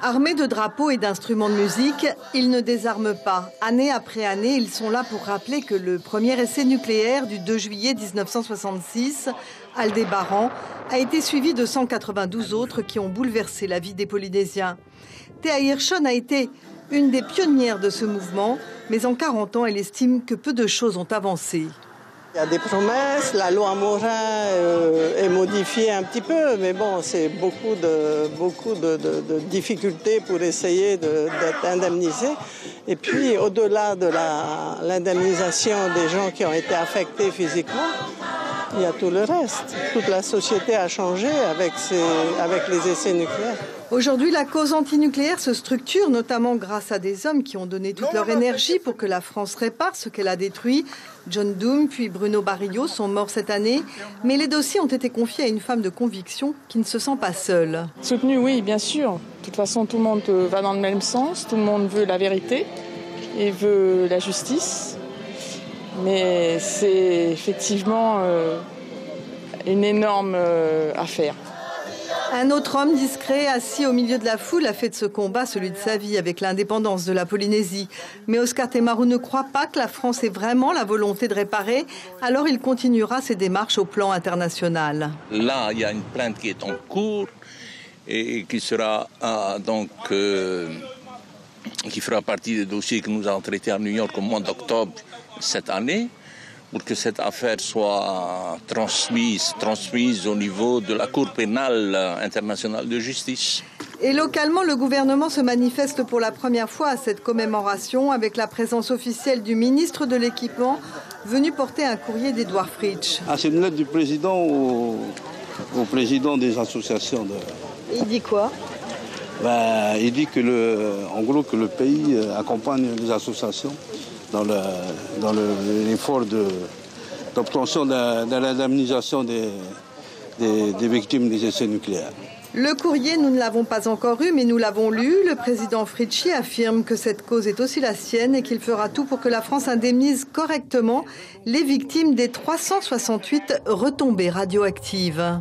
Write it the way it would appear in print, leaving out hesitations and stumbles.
Armés de drapeaux et d'instruments de musique, ils ne désarment pas. Année après année, ils sont là pour rappeler que le premier essai nucléaire du 2 juillet 1966, Aldébaran, a été suivi de 192 autres qui ont bouleversé la vie des Polynésiens. Thea Hirschon a été une des pionnières de ce mouvement, mais en 40 ans, elle estime que peu de choses ont avancé. Il y a des promesses, la loi Morin est modifiée un petit peu, mais bon, c'est beaucoup de difficultés pour essayer d'être indemnisé. Et puis, au-delà de l'indemnisation des gens qui ont été affectés physiquement, il y a tout le reste. Toute la société a changé avec les essais nucléaires. Aujourd'hui, la cause antinucléaire se structure, notamment grâce à des hommes qui ont donné toute leur énergie pour que la France répare ce qu'elle a détruit. John Doom puis Bruno Barillot sont morts cette année, mais les dossiers ont été confiés à une femme de conviction qui ne se sent pas seule. Soutenue, oui, bien sûr. De toute façon, tout le monde va dans le même sens, tout le monde veut la vérité et veut la justice. Mais c'est effectivement une énorme affaire. Un autre homme discret, assis au milieu de la foule, a fait de ce combat celui de sa vie avec l'indépendance de la Polynésie. Mais Oscar Temaru ne croit pas que la France ait vraiment la volonté de réparer, alors il continuera ses démarches au plan international. Là, il y a une plainte qui est en cours et qui sera qui fera partie des dossiers que nous avons traités à New York au mois d'octobre cette année, pour que cette affaire soit transmise au niveau de la Cour pénale internationale de justice. Et localement, le gouvernement se manifeste pour la première fois à cette commémoration avec la présence officielle du ministre de l'Équipement venu porter un courrier d'Edouard Fritsch. C'est une lettre du président au président des associations. Il dit quoi ? Il dit que le pays accompagne les associations dans l'effort d'obtention de l'indemnisation des victimes des essais nucléaires. Le courrier, nous ne l'avons pas encore eu, mais nous l'avons lu. Le président Fritschie affirme que cette cause est aussi la sienne et qu'il fera tout pour que la France indemnise correctement les victimes des 368 retombées radioactives.